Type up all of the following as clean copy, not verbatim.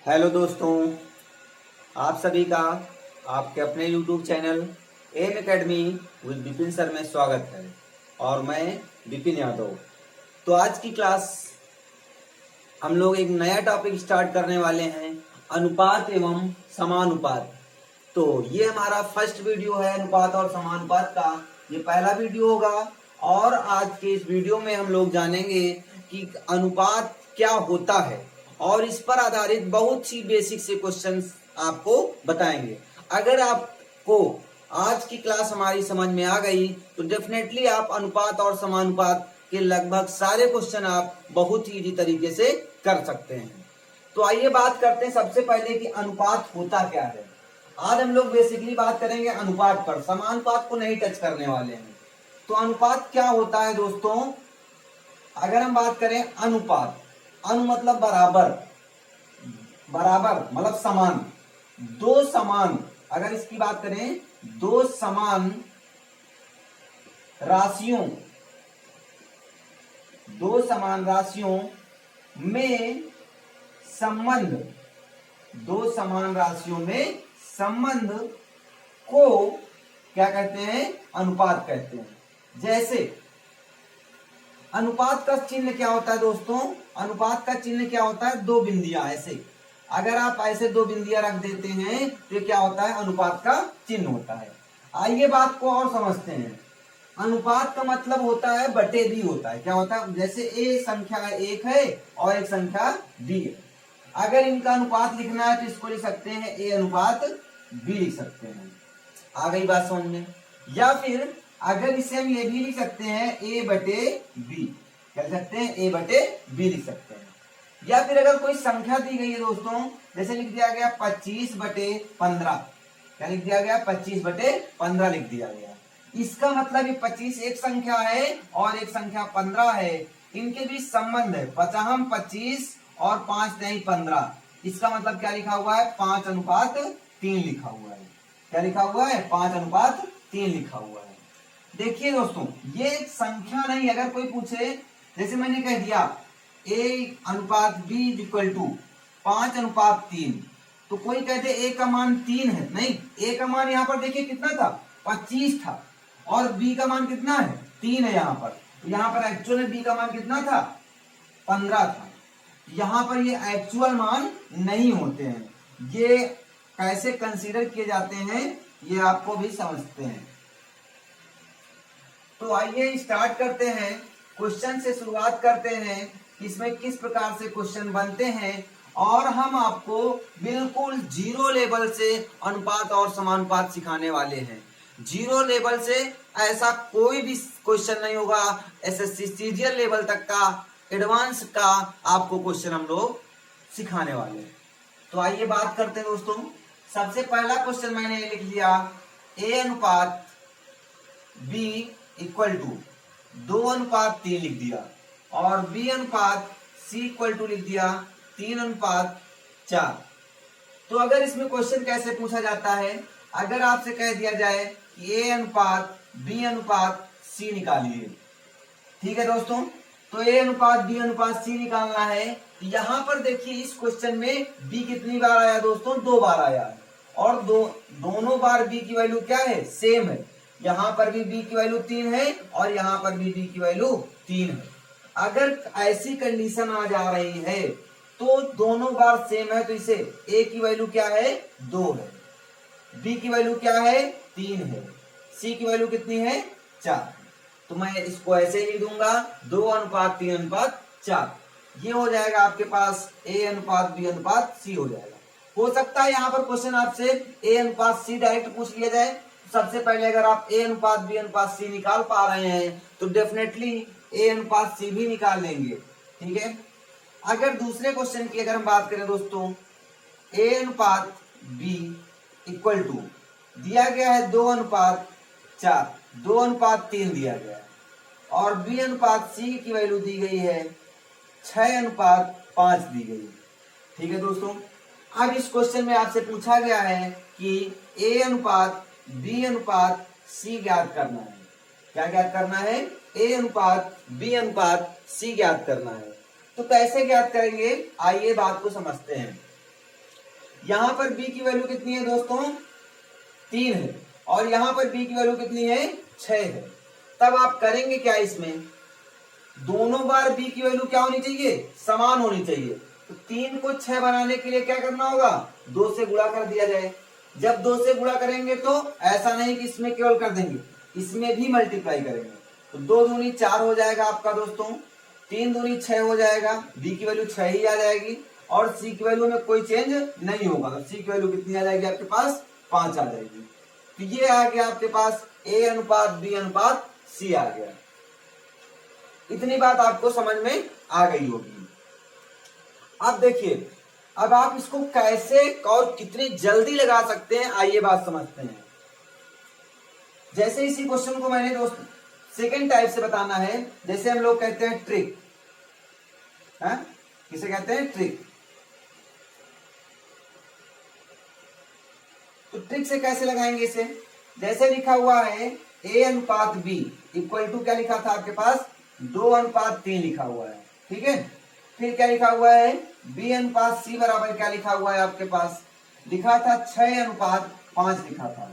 Hello दोस्तों, आप सभी का आपके अपने YouTube channel M academy with Vipin sir में स्वागत है और मैं विपिन यादव। तो आज की क्लास हम लोग एक नया टॉपिक स्टार्ट करने वाले हैं, अनुपात एवं समानुपात। तो ये हमारा फर्स्ट वीडियो है अनुपात और समानुपात का, ये पहला वीडियो होगा और आज के इस वीडियो में हम लोग जानेंगे कि अनुपात क्या होता है और इस पर आधारित बहुत सी बेसिक से क्वेश्चंस आपको बताएंगे। अगर आपको आज की क्लास हमारी समझ में आ गई तो डेफिनेटली आप अनुपात और समानुपात के लगभग सारे क्वेश्चन आप बहुत ही इजी तरीके से कर सकते हैं। तो आइए बात करते हैं सबसे पहले कि अनुपात होता क्या है। आज हम लोग बेसिकली बात करेंगे अनुपात पर, समानुपात को नहीं टच करने वाले हैं। तो अनुपात क्या होता है दोस्तों? अगर हम बात करें अनुपात, अनु मतलब बराबर, बराबर मतलब समान, दो समान, अगर इसकी बात करें दो समान राशियों, दो समान राशियों में संबंध, दो समान राशियों में संबंध को क्या कहते हैं? अनुपात कहते हैं। जैसे अनुपात का चिन्ह क्या होता है दोस्तों? अनुपात का चिन्ह क्या होता है? दो बिंदियां ऐसे, अगर आप ऐसे दो बिंदियां रख देते हैं तो क्या होता है? अनुपात का चिन्ह होता है। आइए बात को और समझते हैं। अनुपात का मतलब होता है बटे बी होता है। क्या होता है? जैसे ए संख्या एक है और एक संख्या बी है, अगर इनका अनुपात लिखना है तो इसको लिख सकते हैं ए अनुपात बी लिख सकते हैं। आ गई बात समझ में? या फिर अगर इसे हम ये भी लिख सकते हैं ए बटे बी, क्या लिख सकते हैं? ए बटे बी लिख सकते हैं। या फिर अगर कोई संख्या दी गई है दोस्तों, जैसे लिख दिया गया 25 बटे 15, क्या लिख दिया गया? 25 बटे 15 लिख दिया गया। इसका मतलब ये 25 एक संख्या है और एक संख्या 15 है, इनके बीच संबंध है 25 और 5 नहीं 15। इसका मतलब क्या लिखा हुआ है? 5 अनुपात 3 लिखा हुआ है। क्या लिखा हुआ है? 5 अनुपात 3 लिखा हुआ है। देखिए दोस्तों, ये एक संख्या नहीं, अगर कोई पूछे, जैसे मैंने कह दिया ए अनुपात बी इक्वल टू 5 अनुपात 3, तो कोई कहते ए का मान 3 है, नहीं, ए का मान यहाँ पर देखिए कितना था? 25 था और बी का मान कितना है? 3 है यहाँ पर। यहाँ पर एक्चुअल में बी का मान कितना था? 15 था। यहाँ पर ये एक्चुअल मान नहीं होते हैं, ये कैसे कंसीडर किए जाते हैं ये आपको भी समझते हैं। तो आइए स्टार्ट करते हैं, क्वेश्चन से शुरुआत करते हैं कि इसमें किस प्रकार से क्वेश्चन बनते हैं और हम आपको बिल्कुल जीरो लेवल से अनुपात और समानुपात सिखाने वाले हैं। जीरो लेवल से ऐसा कोई भी क्वेश्चन नहीं होगा, एसएससी सीजीएल लेवल तक का, एडवांस का आपको क्वेश्चन हम लोग सिखाने वाले हैं। तो आइए बात करते हैं दोस्तों। सबसे पहला क्वेश्चन मैंने लिख लिया, ए अनुपात बी इक्वल टू 2 अनुपात 3 लिख दिया और बी अनुपात सी इक्वल टू लिख दिया 3 अनुपात 4। तो अगर इसमें क्वेश्चन कैसे पूछा जाता है, अगर आपसे कह दिया जाए कि ए अनुपात बी अनुपात सी निकालिए, ठीक है दोस्तों, तो ए अनुपात बी अनुपात सी निकालना है। यहां पर देखिए इस क्वेश्चन में बी कितनी बार आया दोस्तों? 2 बार आया है और दोनों बार बी की वैल्यू क्या है? सेम है। यहां पर भी बी की वैल्यू 3 है और यहां पर भी बी की वैल्यू 3 है। अगर ऐसी कंडीशन आ जा रही है तो दोनों बार सेम है, तो इसे ए की वैल्यू क्या है? 2 है, बी की वैल्यू क्या है? 3 है, सी की वैल्यू कितनी है? 4। तो मैं इसको ऐसे ही लिख दूंगा 2 अनुपात 3 अनुपात 4। ये हो जाएगा आपके पास ए अनुपात बी अनुपात सी हो जाएगा। हो सकता है यहाँ पर क्वेश्चन आपसे ए अनुपात सी डायरेक्ट पूछ लिया जाए। सबसे पहले अगर आप ए अनुपात बी अनुपात सी निकाल पा रहे हैं तो डेफिनेटली ए अनुपात सी भी निकाल लेंगे, ठीक है। अगर दूसरे क्वेश्चन की अगर हम बात करें दोस्तों, ए अनुपात बी इक्वल टू दिया गया है 2 अनुपात 4, 2 अनुपात 3 दिया गया है और बी अनुपात सी की वैल्यू दी गई है 6 अनुपात 5 दी गई, ठीक है दोस्तों। अब इस क्वेश्चन में आपसे पूछा गया है कि ए अनुपात बी अनुपात सी ज्ञात करना है। क्या ज्ञात करना है? ए अनुपात बी अनुपात सी ज्ञात करना है। तो कैसे ज्ञात करेंगे, आइए बात को समझते हैं। यहां पर b की वैल्यू कितनी है दोस्तों 3 है और यहां पर b की वैल्यू कितनी है 6 है। तब आप करेंगे क्या, इसमें दोनों बार b की वैल्यू क्या होनी चाहिए समान होनी चाहिए। तो 3 को 6 बनाने के लिए क्या करना होगा 2 से गुणा कर दिया जाए। जब 2 से गुणा करेंगे तो ऐसा नहीं कि इसमें केवल कर देंगे, इसमें भी मल्टीप्लाई करेंगे। तो 2 दूनी 4 हो जाएगा आपका दोस्तों, 3 दूनी 6 हो जाएगा, b की वैल्यू 6 ही आ जाएगी और c की वैल्यू में कोई चेंज नहीं होगा। तो c की वैल्यू कितनी आ जाएगी आपके पास 5 आ जाएगी। तो ये आ गया आपके पास a अनुपात b अनुपात c आ गया। इतनी बात आपको समझ में आ गई होगी। अब देखिए, अब आप इसको कैसे और कितनी जल्दी लगा सकते हैं, आइए बात समझते हैं। जैसे इसी क्वेश्चन को मैंने दोस्त सेकेंड टाइप से बताना है, जैसे हम लोग कहते हैं ट्रिक, है किसे कहते हैं ट्रिक। तो ट्रिक से कैसे लगाएंगे इसे, जैसे लिखा हुआ है a अनुपात b इक्वल टू क्या लिखा था आपके पास 2 अनुपात 3 लिखा हुआ है, ठीक है। फिर क्या लिखा हुआ है b अनुपात c बराबर क्या लिखा हुआ है आपके पास लिखा था 6 अनुपात 5 लिखा था।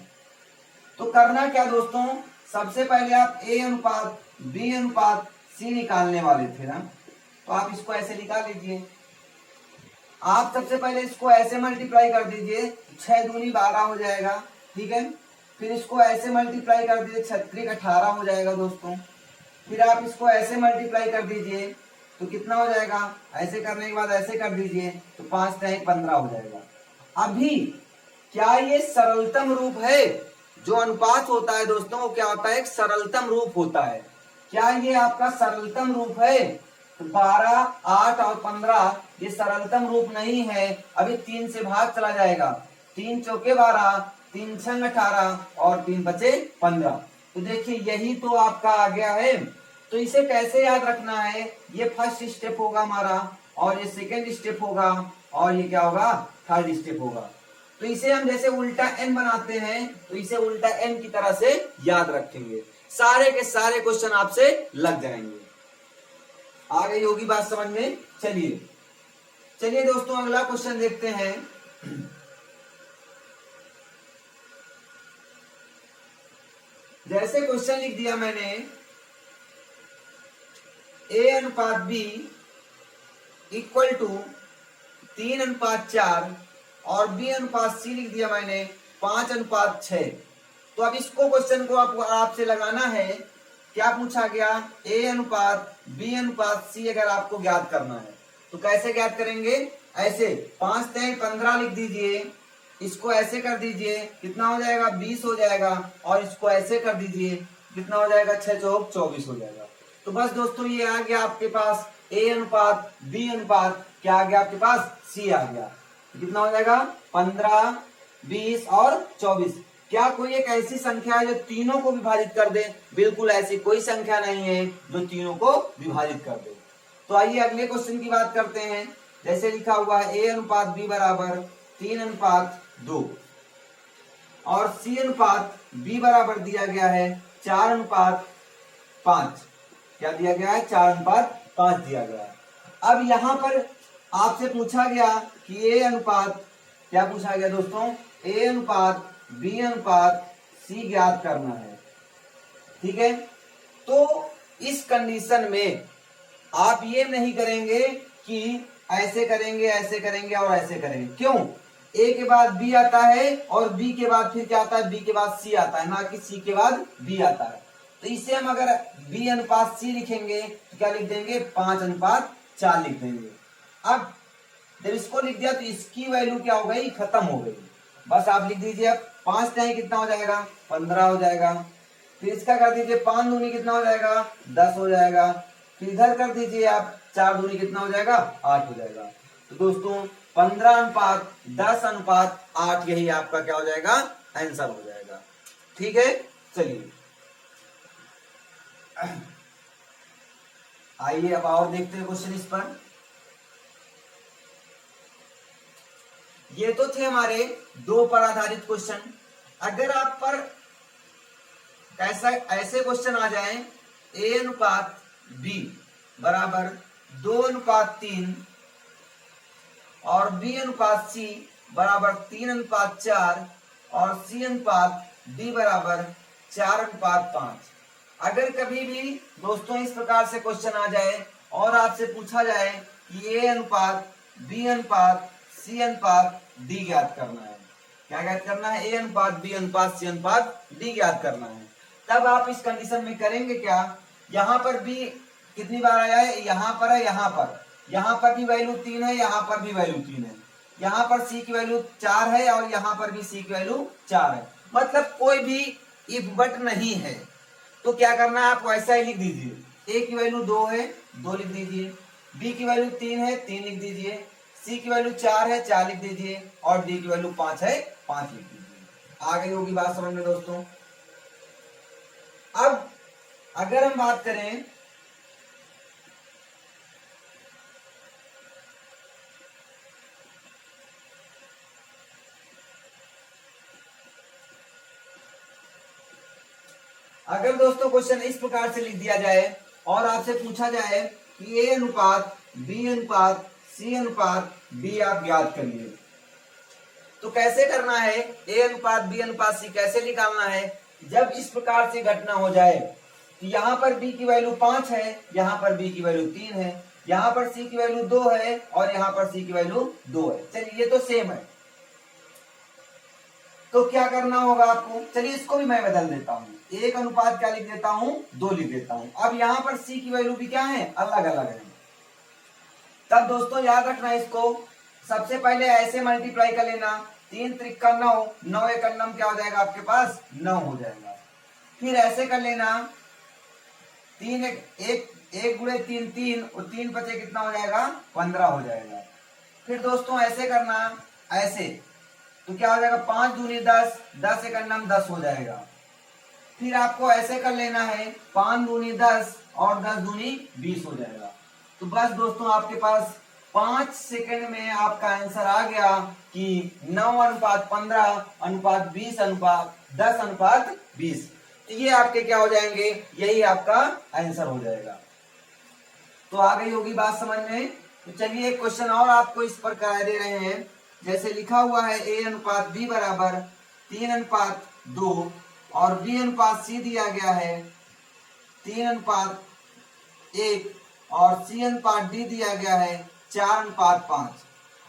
तो करना क्या दोस्तों, सबसे पहले आप a अनुपात b अनुपात c निकालने वाले थे ना, तो आप इसको ऐसे निकाल लीजिए। आप सबसे पहले इसको ऐसे मल्टीप्लाई कर दीजिए, 6 दूनी 12 हो जाएगा, ठीक है। फिर इसको ऐसे मल्टीप्लाई कर दीजिए, 6 18 हो जाएगा दोस्तों। फिर आप इसको ऐसे मल्टीप्लाई कर दीजिए तो कितना हो जाएगा, ऐसे करने के बाद ऐसे कर दीजिए तो 5 × 15 हो जाएगा। अभी क्या ये सरलतम रूप है, जो अनुपात होता है दोस्तों वो क्या होता है एक सरलतम रूप होता है। क्या ये आपका सरलतम रूप है, तो 12 8 और 15 ये सरलतम रूप नहीं है। अभी 3 से भाग चला जाएगा, 3 चौके 12, 3 छंग 18 और 3 बचे 15। तो देखिए यही तो आपका आ गया है। तो इसे कैसे याद रखना है, ये फर्स्ट स्टेप होगा हमारा और ये सेकेंड स्टेप होगा और ये क्या होगा थर्ड स्टेप होगा। तो इसे हम जैसे उल्टा n बनाते हैं तो इसे उल्टा n की तरह से याद रखेंगे, सारे के सारे क्वेश्चन आपसे लग जाएंगे। आ गई होगी बात समझ में। चलिए चलिए दोस्तों अगला क्वेश्चन देखते हैं। जैसे क्वेश्चन लिख दिया मैंने a अनुपात b इक्वल टू 3 अनुपात 4 और b अनुपात c लिख दिया मैंने 5 अनुपात 6। तो अब इसको क्वेश्चन को आपसे लगाना है, क्या पूछा गया a अनुपात b अनुपात c अगर आपको ज्ञात करना है तो कैसे ज्ञात करेंगे, ऐसे 5 × 15 लिख दीजिए, इसको ऐसे कर दीजिए कितना हो जाएगा 20 हो जाएगा और इसको ऐसे कर दीजिए कितना हो जाएगा 6 चौक 24 हो जाएगा। तो बस दोस्तों ये आ गया आपके पास a अनुपात b अनुपात क्या आ गया आपके पास c आ गया। तो कितना हो जाएगा 15 20 और 24। क्या कोई एक ऐसी संख्या है जो तीनों को विभाजित कर दे, बिल्कुल ऐसी कोई संख्या नहीं है जो तीनों को विभाजित कर दे। तो आइए अगले क्वेश्चन की बात करते हैं। जैसे लिखा हुआ है a अनुपात b बराबर 3 अनुपात 2 और c अनुपात b बराबर दिया गया है 4 अनुपात 5। क्या दिया गया है 4 अनुपात 5 दिया गया है। अब यहां पर आपसे पूछा गया कि a अनुपात क्या पूछा गया दोस्तों, a अनुपात b अनुपात c ज्ञात करना है, ठीक है। तो इस कंडीशन में आप ये नहीं करेंगे कि ऐसे करेंगे और ऐसे करेंगे, क्यों, a के बाद b आता है और b के बाद फिर क्या आता है b के बाद c आता है, ना कि c के बाद b आता है। तो इसे हम अगर b अनुपात c लिखेंगे तो क्या लिख देंगे 5 अनुपात 4 लिख देंगे। अब जब इसको लिख दिया तो इसकी वैल्यू क्या हो गई खत्म हो गई, बस आप लिख दीजिए अब 5 टाइम कितना हो जाएगा 15 हो जाएगा। फिर इसका कर दीजिए 5 दूनी कितना हो जाएगा 10 हो जाएगा। फिर इधर कर दीजिए आप 4 दूनी कितना हो जाएगा 8 हो जाएगा। तो दोस्तों 15 अनुपात 10 अनुपात 8 यही आपका क्या हो जाएगा आंसर हो जाएगा, ठीक है। चलिए आइए अब और देखते हैं क्वेश्चन इस पर। ये तो थे हमारे 2 पर आधारित क्वेश्चन। अगर आप पर कैसा ऐसे क्वेश्चन आ जाए a अनुपात b बराबर 2 अनुपात 3 और b अनुपात c बराबर 3:4 और C/D बराबर 4:5। अगर कभी भी दोस्तों इस प्रकार से क्वेश्चन आ जाए और आपसे पूछा जाए कि A/B/C/D ज्ञात करना है, क्या ज्ञात करना है? A/B/C/D ज्ञात करना है, तब आप इस कंडीशन में करेंगे क्या? यहाँ पर B कितनी बार आया है? यहाँ पर है, यहाँ पर भी वैल्यू 3 है, यहाँ पर भी वैल्यू 3 है, यहाँ पर C की वैल्यू 4 है और यहाँ पर भी C की वैल्यू 4 है। मतलब कोई भी इफ बट नहीं है। तो क्या करना है, आप वैसा ही लिख दीजिए। A की वैल्यू 2 है, 2 लिख दीजिए। B की वैल्यू 3 है, 3 लिख दीजिए। C की वैल्यू 4 है, 4 लिख दीजिए। और D की वैल्यू 5 है, 5 लिख दीजिए। आ गई होगी बात समझ में दोस्तों। अब अगर हम बात करें अगर दोस्तों क्वेश्चन इस प्रकार से लिख दिया जाए और आपसे पूछा जाए कि A/B/C/D आप ज्ञात करिए, तो कैसे करना है? A/B/C कैसे निकालना है? जब इस प्रकार से घटना हो जाए कि यहाँ पर B की वैल्यू 5 है, यहाँ पर B की वैल्यू 3 है, यहाँ पर C की वैल्यू 2 है और यहाँ पर C की वैल्यू 2 है। चलिए ये तो सेम है, तो क्या करना होगा आपको? चलिए इसको भी मैं बदल देता हूँ, 1 क्या लिख देता हूँ? 2 लिख देता हूँ। अब यहाँ पर C की वैल्यू भी क्या है? अलग अलग है। तब दोस्तों याद रखना इसको, सबसे पहले ऐसे मल्टीप्लाई कर लेना, 3 त्रिका 9, 9 एक नम क्या हो जाएगा आपके पास? 9 हो जाएगा। फिर ऐसे कर लेना, 3 एक गुणे 3 3 और 3 बचे कितना हो जाएगा? 15 हो जाएगा। फिर दोस्तों ऐसे करना, ऐसे तो क्या हो जाएगा? 5 दूनी 10, 10 एक नम 10 हो जाएगा। फिर आपको ऐसे कर लेना है, 5 दूनी 10 और 10 दूनी 20 हो जाएगा। तो बस दोस्तों आपके पास 5 सेकंड में आपका आंसर आ गया कि 9:15:20:10:20। तो ये आपके क्या हो जाएंगे? यही आपका आंसर हो जाएगा। तो आ गई होगी बात समझ में। तो चलिए एक क्वेश्चन और आपको इस प्रकार दे रहे हैं, जैसे लिखा हुआ है A/B बराबर 3:2 और B/C दिया गया है 3:1 और C/D दिया गया है 4:5।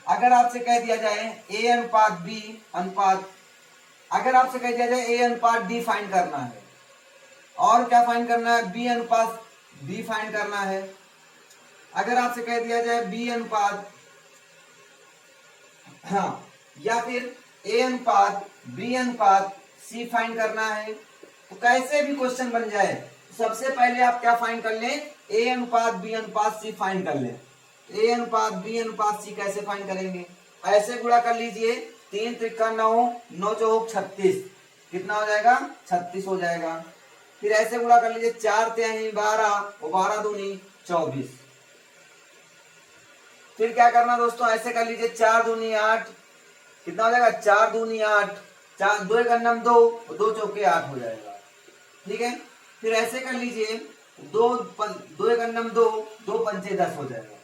अगर आपसे कह दिया जाए A/D फाइंड करना है और क्या फाइंड करना है? B/D फाइंड करना है। अगर आपसे कह दिया जाए या फिर A/B/C फाइंड करना है, तो कैसे भी क्वेश्चन बन जाए, सबसे पहले आप क्या फाइंड कर लें? A/B/C फाइंड कर लें। A/B/C कैसे फाइंड करेंगे? ऐसे गुणा कर लीजिए, 3 त्रिका 9, 9 चौक 36, कितना हो जाएगा? 36 हो जाएगा। फिर ऐसे गुणा कर लीजिए, 4 तिहाई 12 और 12 दूनी 24। फिर क्या करना दोस्तों? ऐसे कर लीजिए, 4 दूनी 8, कितना हो जाएगा? 4 दूनी 8, 4 2 एक 2 और 2 चौके 8 हो जाएगा। ठीक है। फिर ऐसे कर लीजिए, 2 एक 2, 2 पंचे 10 हो जाएगा।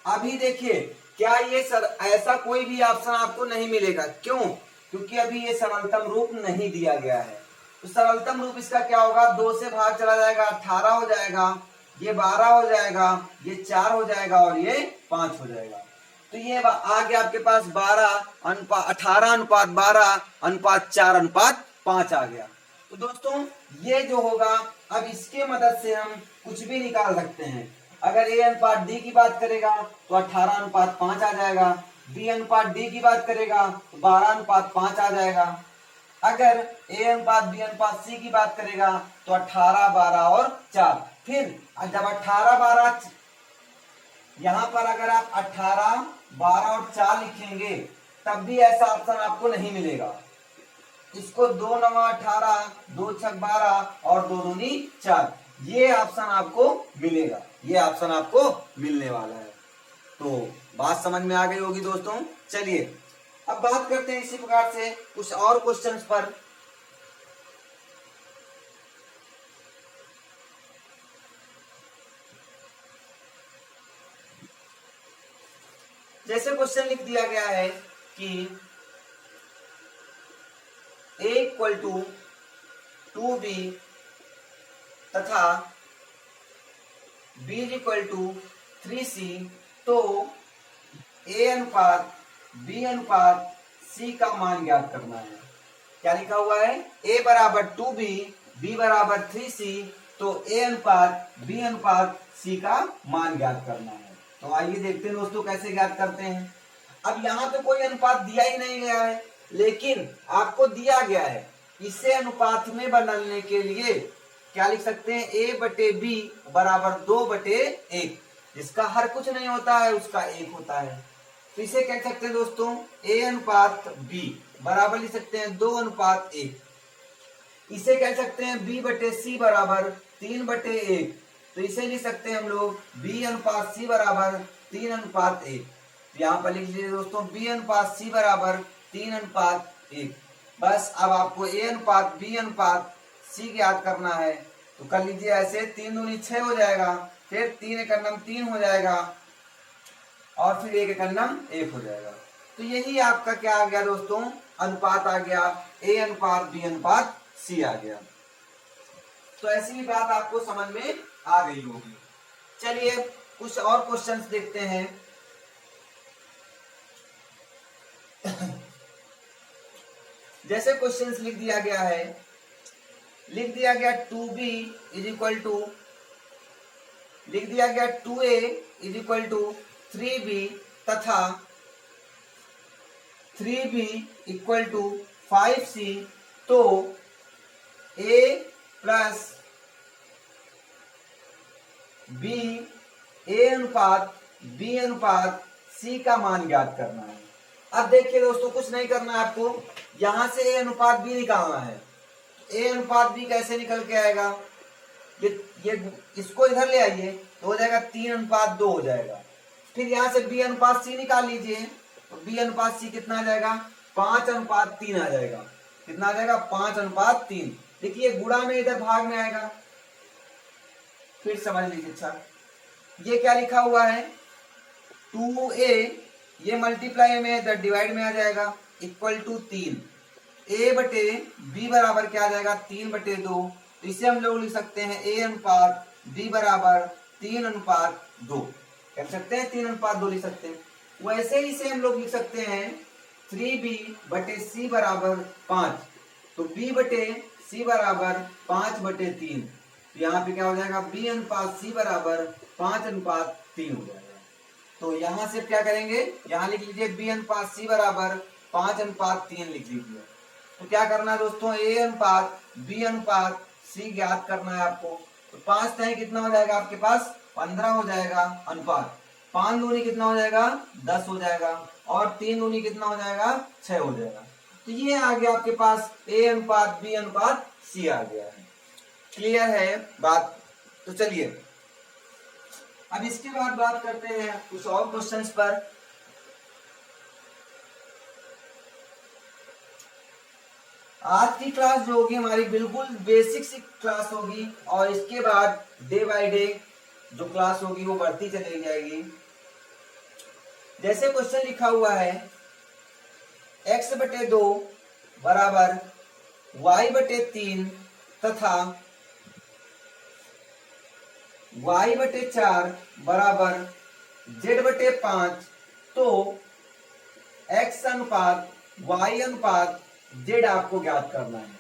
अभी देखिए, क्या ये ऐसा कोई भी ऑप्शन आपको नहीं मिलेगा। क्यों? क्योंकि अभी ये सरलतम रूप नहीं दिया गया है। तो सरलतम रूप इसका क्या होगा? 2 से भाग चला जाएगा, 18 हो जाएगा, ये 12 हो जाएगा, ये 4 हो जाएगा और ये 5 हो जाएगा। तो ये आ गया आपके पास 18:12:4:5 आ गया। तो दोस्तों ये जो होगा, अब इसके मदद से हम कुछ भी निकाल सकते हैं। अगर A/D की बात करेगा तो 18:5 आ जाएगा, B/D की बात करेगा तो 12:5 आ जाएगा। अगर A/B/C की बात करेगा तो 18, 12 और 4। फिर जब 18, 12 यहां पर अगर आप 18, 12 और 4 लिखेंगे तब भी ऐसा ऑप्शन आपको नहीं मिलेगा। इसको 2 9 18, 2 6 12 और 2 दूनी 4, ये ऑप्शन आपको मिलेगा, ये ऑप्शन आपको मिलने वाला है। तो बात समझ में आ गई होगी दोस्तों। चलिए अब बात करते हैं इसी प्रकार से कुछ और क्वेश्चंस पर। जैसे क्वेश्चन लिख दिया गया है कि a इक्वल टू 2b तथा b इक्वल टू 3c, तो a अनुपात b अनुपात c का मान ज्ञात करना है। क्या लिखा हुआ है? a बराबर 2b, b बराबर 3c, तो a अनुपात b अनुपात c का मान ज्ञात करना है। तो आइए देखते हैं दोस्तों कैसे ज्ञात करते हैं। अब यहाँ पे कोई अनुपात दिया ही नहीं गया है, लेकिन आपको दिया गया है। इसे अनुपात में बदलने के लिए क्या लिख सकते हैं? a बटे b बराबर 2 बटे 1, जिसका हर कुछ नहीं होता है उसका 1 होता है। तो इसे कह सकते हैं दोस्तों a अनुपात b बराबर लिख सकते हैं 2 अनुपात 1। इसे कह सकते हैं b बटे c बराबर 3 बटे 1। तो इसे लिख सकते हैं हम लोग b अनुपात c बराबर 3 अनुपात 1। तो यहाँ पर लिख लीजिए दोस्तों b अनुपात c बराबर 3 अनुपात 1। बस अब आपको a अनुपात b अनुपात c ज्ञात करना है। तो कर लीजिए ऐसे, 3 दूनी 6 हो जाएगा, फिर 3 एक नम 3 हो जाएगा, और फिर 1 एक नम 1 हो जाएगा। तो यही आपका क्या आ गया दोस्तों? अनुपात आ गया, a अनुपात b अनुपात c आ गया। तो ऐसी ही बात आपको समझ में आ गई होगी। चलिए कुछ और क्वेश्चंस देखते हैं। जैसे क्वेश्चंस लिख दिया गया है, लिख दिया गया 2b इज इक्वल टू, लिख दिया गया 2a is equal to 3b तथा 3b इक्वल टू 5c, तो a प्लस b, a अनुपात b अनुपात c का मान ज्ञात करना है। अब देखिए दोस्तों, कुछ नहीं करना है आपको, यहां से a अनुपात b निकालना है। a अनुपात b कैसे निकल के आएगा? ये इसको इधर ले आइए तो हो जाएगा 3 अनुपात 2 हो जाएगा। फिर यहां से b अनुपात c निकाल लीजिए, तो b अनुपात c कितना आ जाएगा? 5 अनुपात 3 आ जाएगा। कितना आ जाएगा? 5 अनुपात 3। देखिए गुणा में इधर भाग में आएगा। फिर समझ लीजिए, अच्छा ये क्या लिखा हुआ है? 2a, ये मल्टीप्लाई में इधर डिवाइड में आ जाएगा, इक्वल टू 3। a बटे b बराबर क्या आ जाएगा? 3 बटे 2। तो इसे हम लोग लिख सकते हैं a अनुपात b बराबर 3 अनुपात 2। कह सकते हैं 3 अनुपात 2 लिख सकते हैं। वैसे ही इसे हम लोग लिख सकते हैं 3b बटे c बराबर 5। तो b बटे c बराबर 5 बटे 3। तो यहाँ पे क्या हो जाएगा? b अनुपात c बराबर 5 अनुपात 3 हो जाएगा। तो यहाँ से क्या करेंगे? यहाँ लिख लीजिए b अनुपात c बराबर 5 अनुपात 3 लिख लीजिए। तो क्या करना है दोस्तों? a अनुपात b अनुपात c ज्ञात करना है आपको। तो 5 टाइम कितना हो जाएगा आपके पास? 15 हो जाएगा अनुपात। 5 दूनी कितना हो जाएगा? 10 हो जाएगा, और 3 दूनी कितना हो जाएगा? 6 हो जाएगा। तो ये आ गया आपके पास a अनुपात b अनुपात c आ गया है। क्लियर है बात? तो चलिए अब इसके बाद बात करते हैं कुछ और क्वेश्चंस पर। आज की क्लास जो होगी हमारी बिल्कुल बेसिक सी क्लास होगी, और इसके बाद डे बाय डे जो क्लास होगी वो बढ़ती चली जाएगी। जैसे क्वेश्चन लिखा हुआ है x बटे 2 बराबर y बटे 3 तथा y बटे 4 बराबर z बटे 5, तो x अनुपात y अनुपात z आपको ज्ञात करना है।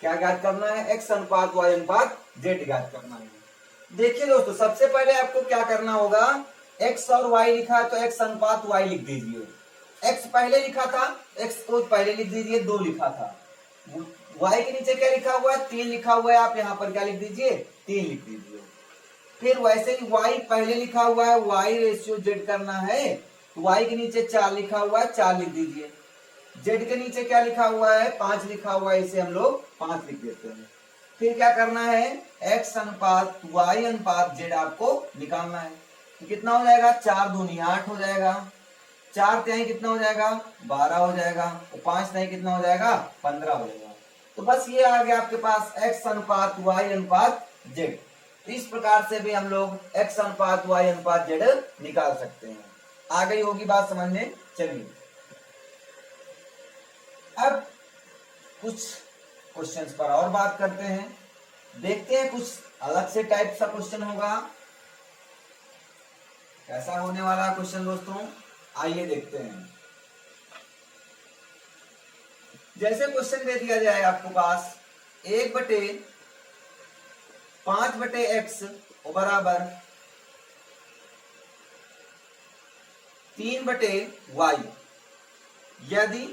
क्या ज्ञात करना है? x अनुपात y अनुपात z ज्ञात करना है। देखिए दोस्तों, सबसे पहले आपको क्या करना होगा? x और y लिखा है तो x अनुपात y लिख दीजिए। x पहले लिखा था, x को पहले लिख दीजिए, 2 लिखा था। y के नीचे क्या लिखा हुआ है? 3 लिखा हुआ है, आप यहाँ पर क्या लिख दीजिए? 3 लिख दीजिए। फिर वैसे ही y पहले लिखा हुआ है, y रेशियो z करना है, तो y के नीचे 4 लिखा हुआ है, 4 लिख दीजिए। z के नीचे क्या लिखा हुआ है? 5 लिखा हुआ है, इसे हम लोग 5 लिख देते हैं। फिर क्या करना है? x अनुपात y अनुपात z आपको निकालना है। तो कितना हो जाएगा? 4 दूनी 8 हो जाएगा, 4 तिहाई कितना हो जाएगा? 12 हो जाएगा, और 5 तिहाई कितना हो जाएगा? 15 हो जाएगा। तो बस ये आ गया आपके पास x अनुपात y अनुपात z। तो इस प्रकार से भी हम लोग x अनुपात y अनुपात z निकाल सकते हैं। आ गई होगी बात समझ में? चलिए अब कुछ क्वेश्चंस पर और बात करते हैं। देखते हैं कुछ अलग से टाइप का क्वेश्चन होगा, कैसा होने वाला क्वेश्चन दोस्तों, आइए देखते हैं। जैसे क्वेश्चन दे दिया जाए आपको पास 1/5/x बराबर 3/y। यदि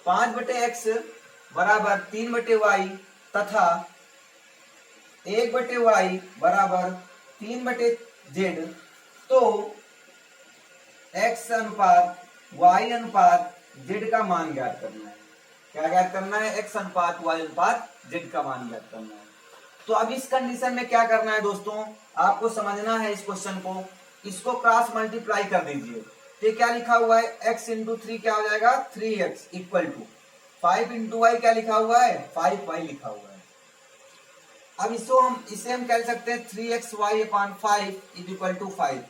5/x बराबर 3/y तथा 1/y बराबर 3/z, तो x अनुपात y अनुपात z का मान ज्ञात करना है। क्या ज्ञात करना है? x अनुपात y अनुपात z का मान ज्ञात करना है। तो अब इस कंडीशन में क्या करना है दोस्तों, आपको समझना है इस क्वेश्चन को। इसको क्रॉस मल्टीप्लाई कर दीजिए। तो क्या लिखा हुआ है? x इंटू 3 क्या हो जाएगा? 3x equal to 5 into Y क्या लिखा हुआ है? 5y लिखा हुआ है। अब इसे हम कह सकते हैं 3xy upon 5 is equal to 5।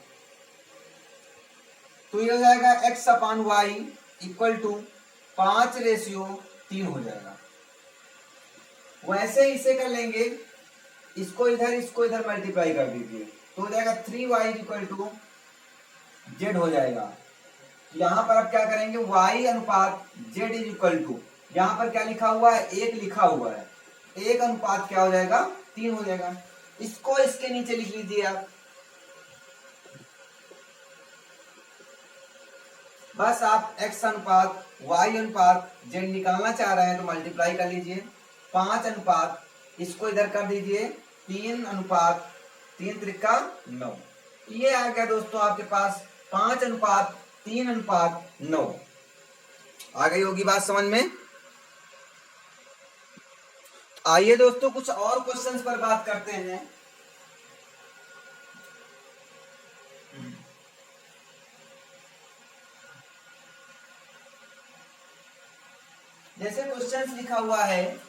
तो ये हो जाएगा x upon Y equal to 5:3 हो जाएगा। वैसे इसे कर लेंगे, इसको इधर मल्टीप्लाई कर दीजिए, तो हो जाएगा 3y इक्वल टू z हो जाएगा। यहां पर अब क्या करेंगे? y अनुपात z इज इक्वल टू, यहां पर क्या लिखा हुआ है? 1 लिखा हुआ है, 1 अनुपात क्या हो जाएगा? 3 हो जाएगा। इसको इसके नीचे लिख लीजिए आप। बस आप x अनुपात y अनुपात z निकालना चाह रहे हैं तो मल्टीप्लाई कर लीजिए। 5 अनुपात, इसको इधर कर दीजिए, 3 अनुपात 3 त्रिका 9। ये आ गया दोस्तों आपके पास 5 अनुपात 3 अनुपात 9। आ गई होगी बात समझ में? आइए दोस्तों कुछ और क्वेश्चंस पर बात करते हैं। जैसे क्वेश्चंस लिखा हुआ है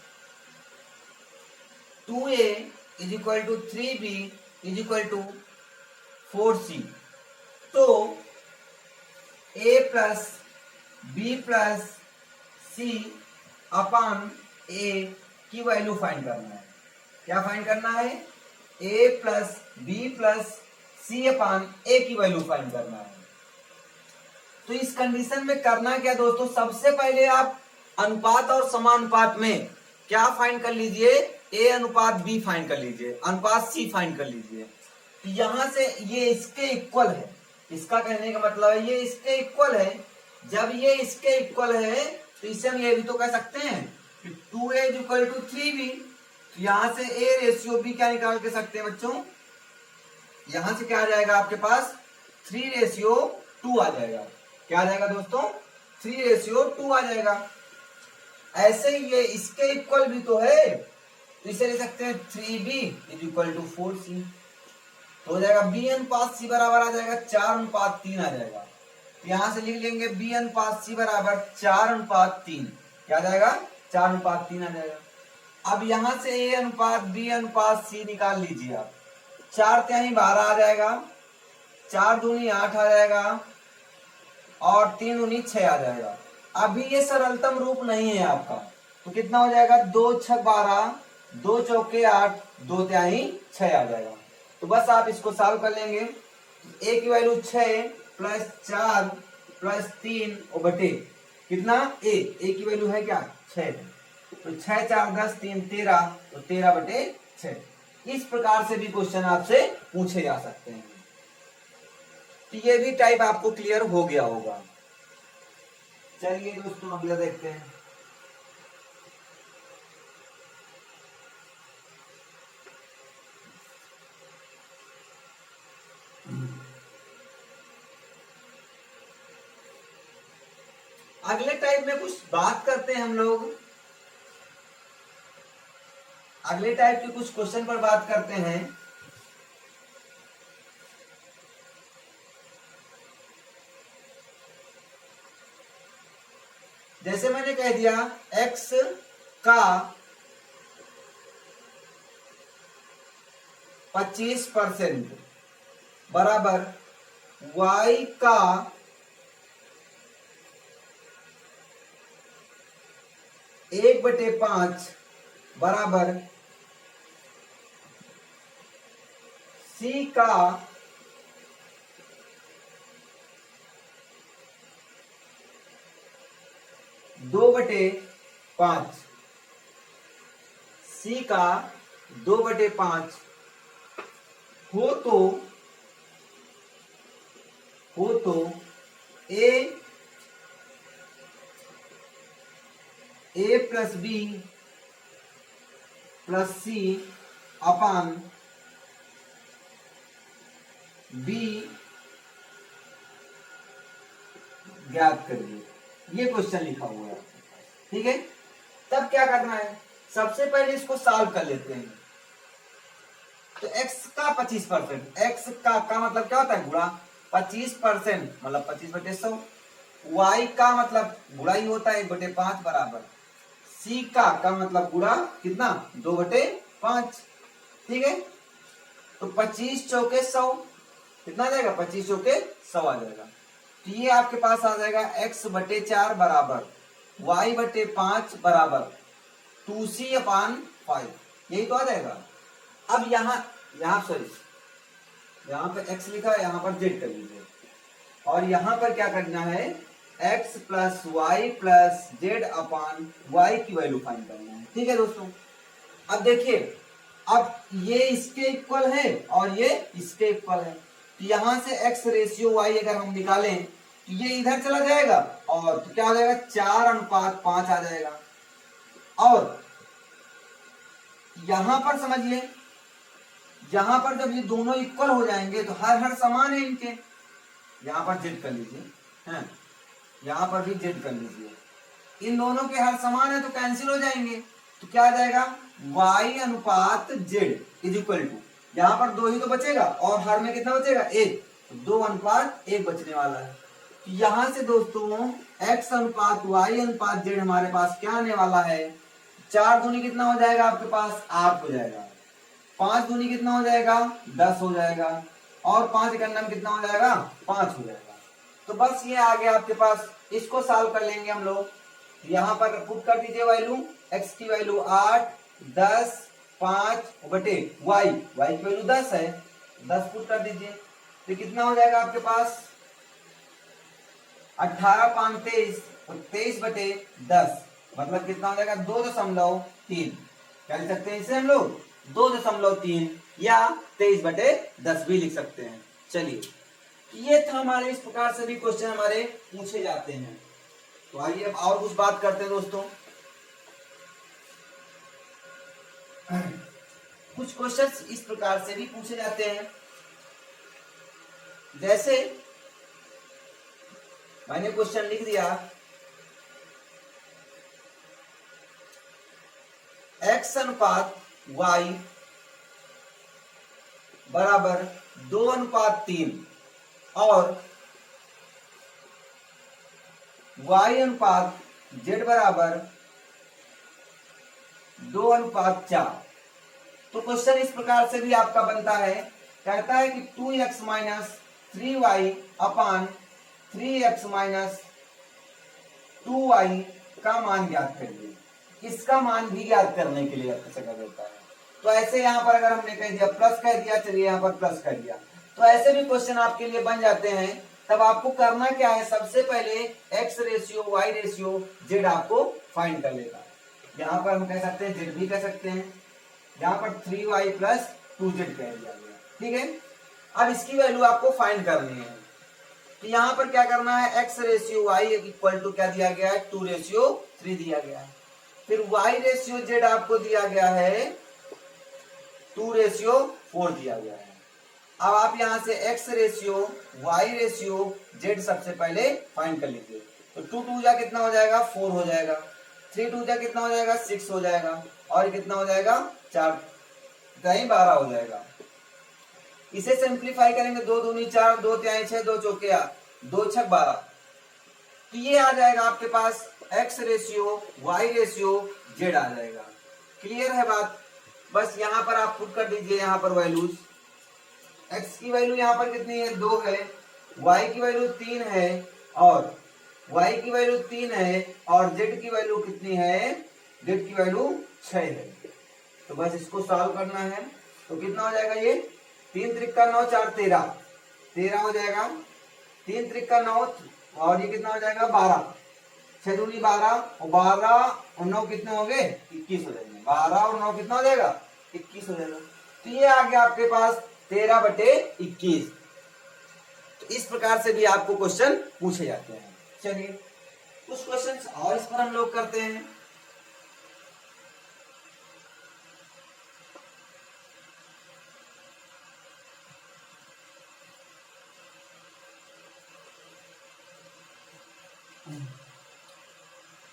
2a is equal to 3b is equal to 4c, तो a plus b plus c upon a की वैल्यू फाइंड करना है। क्या फाइंड करना है? a plus b plus c upon a की वैल्यू फाइंड करना है। तो इस कंडीशन में करना क्या दोस्तों, सबसे पहले आप अनुपात और समानुपात में क्या फाइंड कर लीजिए? a अनुपात b फाइंड कर लीजिए, अनुपात c फाइंड कर लीजिए। तो यहां से ये इसके इक्वल है, इसका कहने का मतलब है ये इसके इक्वल है। जब ये इसके इक्वल है तो इसे हम ये भी तो कह सकते हैं कि 2a is equal to 3b। तो यहां से a रेशियो b क्या निकाल के सकते हैं बच्चों? यहां से क्या आ जाएगा आपके पास? 3:2 आ जाएगा। क्या आ जाएगा दोस्तों? 3:2 आ जाएगा। ऐसे ही ये इसके इक्वल भी तो है, तो इसे ले सकते हैं 3b is equal to 4c। तो हो जाएगा b अनुपात c बराबर आ जाएगा 4:3 आ जाएगा। यहां से लिख लेंगे b अनुपात c बराबर 4:3। क्या आ जाएगा? 4:3 आ जाएगा। अब यहां से a अनुपात b अनुपात c निकाल लीजिए आप। 4 तिहाई 12 आ जाएगा, 4 दूनी 8 आ जाएगा और 3 दूनी 6 आ जाएगा। अभी ये सरलतम रूप नहीं है आपका, तो कितना हो जाएगा? 2 6 12, 2 चौके 8, 2 तिहाई 6 आ जाएगा। तो बस आप इसको सॉल्व कर लेंगे। a की वैल्यू 6 प्लस 4 प्लस 3 और बटे कितना? a की वैल्यू है क्या? 6 है। तो 6 4 10 3 13, तो 13/6। इस प्रकार से भी क्वेश्चन आपसे पूछे जा सकते हैं। तो ये भी टाइप आपको क्लियर हो गया होगा। चलिए दोस्तों अगला देखते हैं। अगले टाइप में कुछ बात करते हैं हम लोग। अगले टाइप के कुछ क्वेश्चन पर बात करते हैं। जैसे मैंने कह दिया x का 25% बराबर y का 1/5 बराबर C का 2/5, C का 2/5 हो तो A plus B plus C upon B ज्ञात करिए। ये क्वेश्चन लिखा हुआ है, ठीक है। तब क्या करना है, सबसे पहले इसको सॉल्व कर लेते हैं। तो x का 25%, x का मतलब क्या होता है, गुणा 25%, मतलब 25/100। y का मतलब गुणा ही होता है 1/5 बराबर c का मतलब गुणा कितना, 2/5, ठीक है। तो 25 चौके 100 कितना आ जाएगा, 25 चौके 100 आ जाएगा। तो ये आपके पास आ जाएगा x/4 बराबर y/5 बराबर 2c/5, यही तो आ जाएगा। अब यहाँ सॉरी, यहाँ पे x लिखा है, यहाँ पर z कर लीजिए, और यहाँ पर क्या करना है, x plus Y plus Z upon Y की वैल्यू फाइंड करना है, ठीक है दोस्तों। अब देखिए, अब ये इसके इक्वल है और ये इसके इक्वल है, तो यहां से x रेशियो y अगर हम निकालें तो ये इधर चला जाएगा, और तो क्या हो जाएगा, 4:5 आ जाएगा। और यहां पर समझिए, यहां पर जब ये दोनों इक्वल हो जाएंगे तो हर समान है इनके, यहां पर जेड कर लीजिए, हैं, यहां पर भी जेड कर लीजिए, इन दोनों के हर समान है तो कैंसिल हो जाएंगे। तो क्या आ जाएगा, y अनुपात जेड इज इक्वल टू, यहां पर 2 ही तो बचेगा और हर में कितना बचेगा, 1, तो 2:1 बचने वाला है। तो यहां से दोस्तों x अनुपात y अनुपात जेड हमारे पास क्या आने वाला है, 4 दूनी कितना हो जाएगा आपके पास, 8 हो जाएगा, 5 दूनी कितना हो जाएगा, 10 हो जाएगा, और 5 एकम कितना हो जाएगा, 5 हो जाएगा। तो बस ये आ गया आपके पास, इसको सॉल्व कर लेंगे हम लोग। यहां पर पुट कर दीजिए वैल्यू, x की वैल्यू 8, 10, 5 बटे y की वैल्यू 10 है, 10 पुट कर दीजिए, तो कितना हो जाएगा आपके पास, 18, 5, 23, और 23/10 मतलब कितना हो जाएगा, 2.3, क्या लिख सकते हैं इसे हम लोग, 2.3 या 23/10 भी लिख सकते हैं। चलिए, ये था हमारे, इस प्रकार से भी क्वेश्चन हमारे पूछे जाते हैं। तो आइए अब और कुछ बात करते हैं दोस्तों। कुछ क्वेश्चंस इस प्रकार से भी पूछे जाते हैं, जैसे मैंने क्वेश्चन लिख दिया, x अनुपात y बराबर 2:3 और y अनुपात z बराबर 2:4। तो क्वेश्चन इस प्रकार से भी आपका बनता है, कहता है कि 2x माइनस 3y अपान 3x माइनस 2y का मान ज्ञात करिए। इसका मान भी ज्ञात करने के लिए आपसे कहा जाता है। तो ऐसे यहाँ पर अगर हमने कह दिया प्लस कह दिया, चलिए यहाँ पर प्लस कर दिया, तो ऐसे भी क्वेश्चन आपके लिए बन जाते हैं। तब आपको करना क्या है, सबसे पहले x ratio y ratio z आपको फाइंड कर लेगा। यहाँ पर हम कह सकते हैं z भी कह सकते हैं, यहाँ पर 3y प्लस 2z कह दिया गया, ठीक है। अब इसकी वैल्यू आपको फाइंड करनी है, तो यहाँ पर क्या करना है, x ratio y equal to क्या दिया गया है, 2:3 दिया गया है। फिर y रेशियो z आपको दिया गया है 2:4 दिया गया है। अब आप यहाँ से x ratio y ratio z सबसे पहले फाइंड कर लीजिए। तो 2 2 जा कितना हो जाएगा, 4 हो जाएगा, 3 2 जा कितना हो जाएगा, 6 हो जाएगा, और कितना हो जाएगा, 4 कहीं 12 हो जाएगा। इसे सिंप्लीफाई करेंगे, 2 दूनी 4, 2 तिहाई 6, 2 चौके 8, 2 छक 12, तो ये आ जाएगा आपके पास x ratio y ratio z आ जाएगा। क्लियर है बात, बस यहाँ पर आप पुट कर दीजिए, यहाँ पर वैल्यूज, x की वैल्यू यहाँ पर कितनी है, 2 है, y की वैल्यू 3 है, और y की वैल्यू 3 है, और z की वैल्यू कितनी है, z की वैल्यू 6 है। तो बस इसको सॉल्व करना है। तो कितना हो जाएगा ये 3 त्रिका 9 4 13 13 हो जाएगा। 3 त्रिका 9 और ये कितना हो जाएगा 12 6 दूनी 12 और 12 और 9 कितने हो गए 21 हो जाएंगे। 12 और 9 कितना हो जाएगा 21 हो जाएगा। तो ये आ गया आपके पास 13/21। तो इस प्रकार से भी आपको क्वेश्चन पूछे जाते हैं। चलिए कुछ क्वेश्चंस और इस पर हम लोग करते हैं।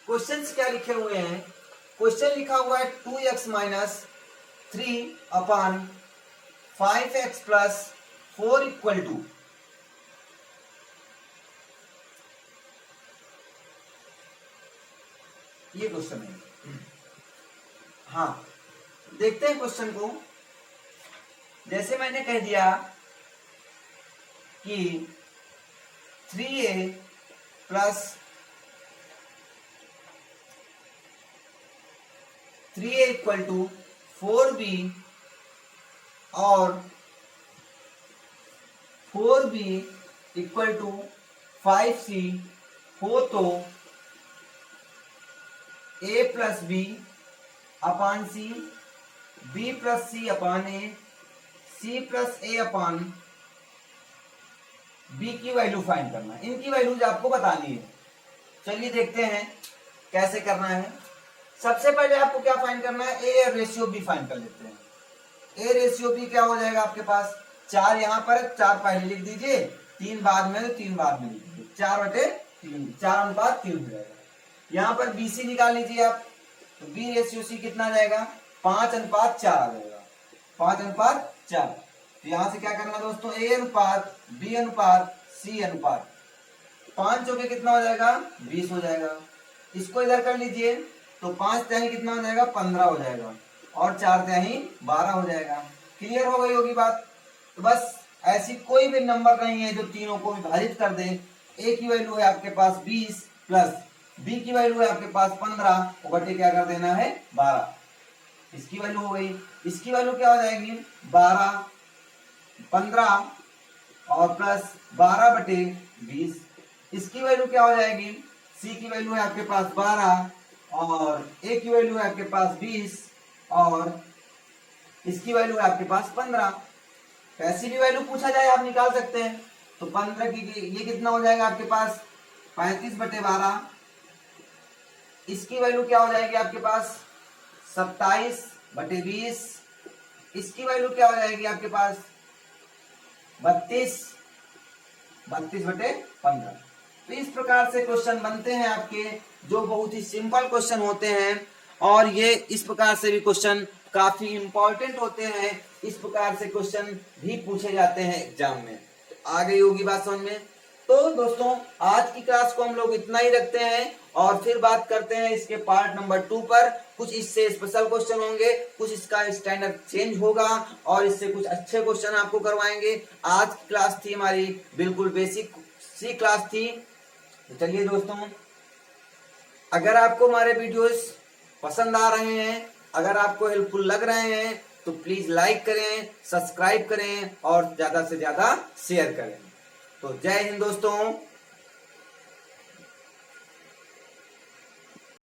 क्वेश्चंस क्या लिखे हुए हैं। क्वेश्चन लिखा हुआ है 2x minus 3/5x plus 4 equal to, ये क्वेश्चन है। हाँ देखते हैं क्वेश्चन को। जैसे मैंने कह दिया कि 3a plus 3a equal to 4b और 4b इक्वल टू 5c हो तो a plus B upon C, b plus C upon A, c plus A upon b की वैल्यू फाइंड करना है। इनकी वैल्यूज आपको बतानी है। चलिए देखते हैं कैसे करना है। सबसे पहले आपको क्या फाइंड करना है, ए रेशियो बी फाइंड कर लेते हैं। ए रेशियो बी क्या हो जाएगा आपके पास 4 यहाँ पर 4 पहले लिख दीजिए, 3 बाद में तो 3 बाद में लिख दीजिए, 4/3 4/3 हो जाएगा। यहाँ पर BC निकाल लीजिए आप, तो B रेशियो C कितना आ जाएगा 5/4 आ जाएगा, 5/4। तो यहाँ से क्या करना दोस्तों, A अनुपात B अनुपात C अनुपात 5 चौके कितना हो जाएगा 20 हो जाएगा। इसको इधर कर लीजिए तो 5 तिहाई कितना हो जाएगा 15 हो जाएगा और 4 तिहाई 12 हो जाएगा। क्लियर हो गई होगी बात। तो बस ऐसी कोई भी नंबर नहीं है जो तीनों को विभाजित कर दे। A की वैल्यू है आपके पास 20 प्लस B की वैल्यू है आपके पास 15 और बटे क्या कर देना है 12। इसकी वैल्यू हो गई, इसकी वैल्यू क्या हो जाएगी 12 15 और प्लस 12/20। इसकी वैल्यू क्या हो जाएगी, C की वैल्यू है आपके पास 12 और A की वैल्यू है आपके पास 20 और इसकी वैल्यू है आपके पास 15। कैसी भी वैल्यू पूछा जाए आप निकाल सकते हैं। तो 15 की ये कितना हो जाएगा आपके पास 35/12। इसकी वैल्यू क्या हो जाएगी आपके पास 27/20। इसकी वैल्यू क्या हो जाएगी आपके पास 32/15। तो इस प्रकार से क्वेश्चन बनते हैं आपके, जो बहुत ही सिंपल क्वेश्चन होते हैं और ये इस प्रकार से भी क्वेश्चन काफी इंपॉर्टेंट होते हैं। इस प्रकार से क्वेश्चन भी पूछे जाते हैं एग्जाम में। तो आ गई होगी बात समझ में। तो दोस्तों आज की क्लास को हम लोग इतना ही रखते हैं और फिर बात करते हैं इसके पार्ट नंबर 2 पर। कुछ इससे स्पेशल क्वेश्चन होंगे, कुछ इसका स्टैंडर्ड चेंज होगा और इससे कुछ अच्छे क्वेश्चन आपको करवाएंगे। आज की क्लास थी हमारी बिल्कुल बेसिक सी क्लास थी। तो चलिए दोस्तों, अगर आपको हमारे वीडियोस पसंद आ रहे हैं, अगर आपको हेल्पफुल लग रहे हैं तो प्लीज लाइक करें, सब्सक्राइब करें और ज्यादा से ज्यादा शेयर करें। तो जय हिंद दोस्तों।